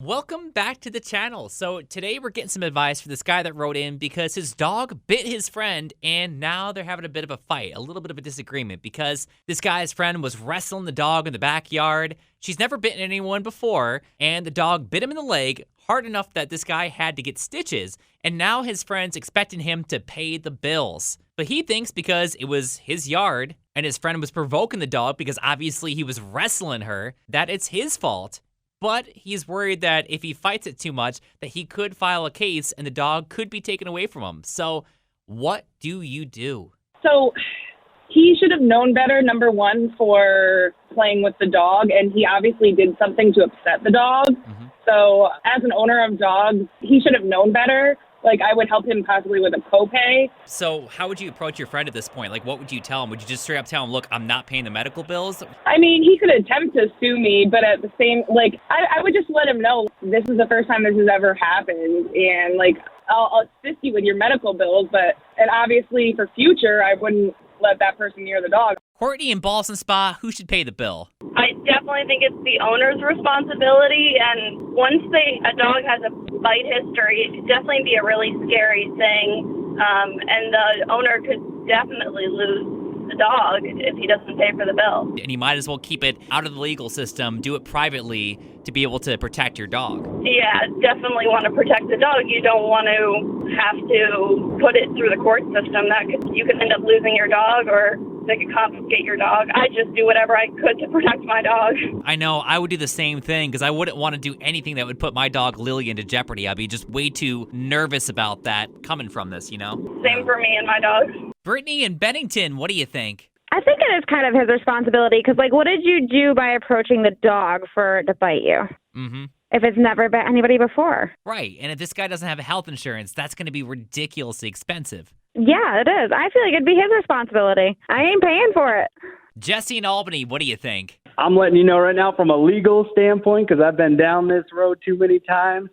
Welcome back to the channel. So today we're getting some advice for this guy that wrote in because his dog bit his friend and now they're having a bit of a fight, a little bit of a disagreement because this guy's friend was wrestling the dog in the backyard. She's never bitten anyone before and the dog bit him in the leg hard enough that this guy had to get stitches, and now his friend's expecting him to pay the bills. But he thinks because it was his yard and his friend was provoking the dog because obviously he was wrestling her, that it's his fault. But he's worried that if he fights it too much, that he could file a case and the dog could be taken away from him. So what do you do? So he should have known better, number one, for playing with the dog, and he obviously did something to upset the dog. Mm-hmm. So as an owner of dogs, he should have known better. Like, I would help him possibly with a copay. So how would you approach your friend at this point? Like, what would you tell him? Would you just straight up tell him, look, I'm not paying the medical bills? I mean, he could attempt to sue me, but at the same, I would just let him know this is the first time this has ever happened. And, I'll assist you with your medical bills, and obviously for future, I wouldn't let that person near the dog. Courtney in Boston Spa, who should pay the bill? I definitely think it's the owner's responsibility, and once a dog has a bite history, it could definitely be a really scary thing, and the owner could definitely lose the dog if he doesn't pay for the bill. And you might as well keep it out of the legal system, do it privately to be able to protect your dog. Yeah, definitely want to protect the dog. You don't want to have to put it through the court system. You could end up losing your dog, or they could confiscate your dog. I just do whatever I could to protect my dog. I know, I would do the same thing because I wouldn't want to do anything that would put my dog Lily into jeopardy. I'd be just way too nervous about that coming from this, you know? Same for me and my dog. Brittany in Bennington, what do you think? I think it is kind of his responsibility because, what did you do by approaching the dog for it to bite you? Mm-hmm. If it's never bit anybody before. Right, and if this guy doesn't have health insurance, that's going to be ridiculously expensive. Yeah, it is. I feel like it'd be his responsibility. I ain't paying for it. Jesse in Albany, what do you think? I'm letting you know right now from a legal standpoint because I've been down this road too many times.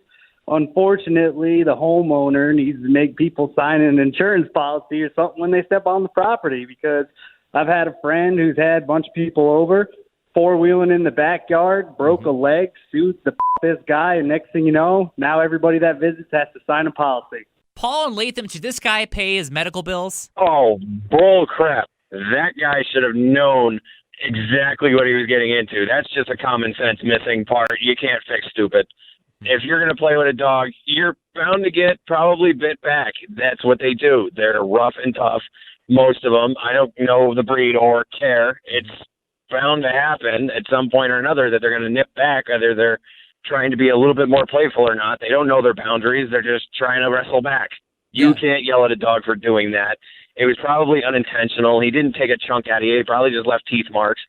Unfortunately, the homeowner needs to make people sign an insurance policy or something when they step on the property, because I've had a friend who's had a bunch of people over, four-wheeling in the backyard, broke a leg, sued this guy, and next thing you know, now everybody that visits has to sign a policy. Paul and Latham, should this guy pay his medical bills? Oh, bull crap. That guy should have known exactly what he was getting into. That's just a common sense missing part. You can't fix stupid. If you're going to play with a dog, you're bound to get probably bit back. That's what they do. They're rough and tough, most of them. I don't know the breed or care. It's bound to happen at some point or another that they're going to nip back, either they're trying to be a little bit more playful or not. They don't know their boundaries. They're just trying to wrestle back. You can't yell at a dog for doing that. It was probably unintentional. He didn't take a chunk out of you. He probably just left teeth marks,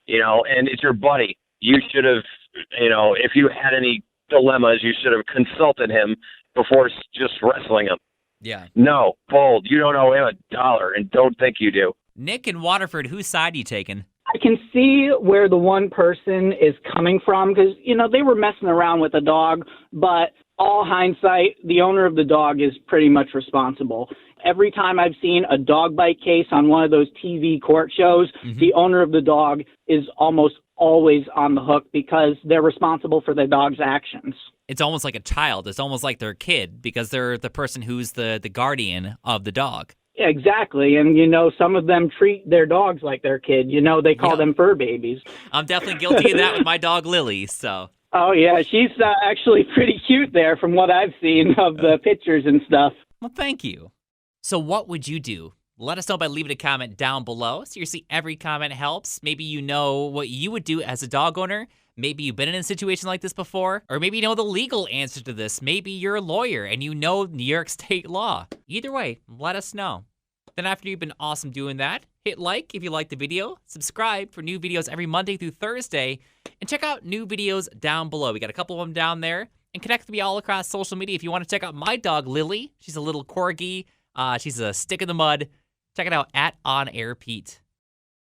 and it's your buddy. You should have, if you had any dilemmas, you should have consulted him before just wrestling him. Yeah. No, bold. You don't owe him $1 and don't think you do. Nick in Waterford, whose side are you taking? I can see where the one person is coming from because, they were messing around with a dog, but all hindsight, the owner of the dog is pretty much responsible. Every time I've seen a dog bite case on one of those TV court shows, the owner of the dog is almost always on the hook because they're responsible for the dog's actions. It's almost like a child. It's almost like their kid because they're the person who's the guardian of the dog. Yeah, exactly. And, some of them treat their dogs like their kid. They call them fur babies. I'm definitely guilty of that with my dog Lily, so. Oh, yeah. She's actually pretty cute there from what I've seen of the pictures and stuff. Well, thank you. So what would you do? Let us know by leaving a comment down below. Seriously, every comment helps. Maybe you know what you would do as a dog owner. Maybe you've been in a situation like this before. Or maybe you know the legal answer to this. Maybe you're a lawyer and you know New York State law. Either way, let us know. Then after you've been awesome doing that, hit like if you liked the video, subscribe for new videos every Monday through Thursday, and check out new videos down below. We got a couple of them down there. And connect with me all across social media if you want to check out my dog, Lily. She's a little corgi. She's a stick in the mud. Check it out at On Air Pete.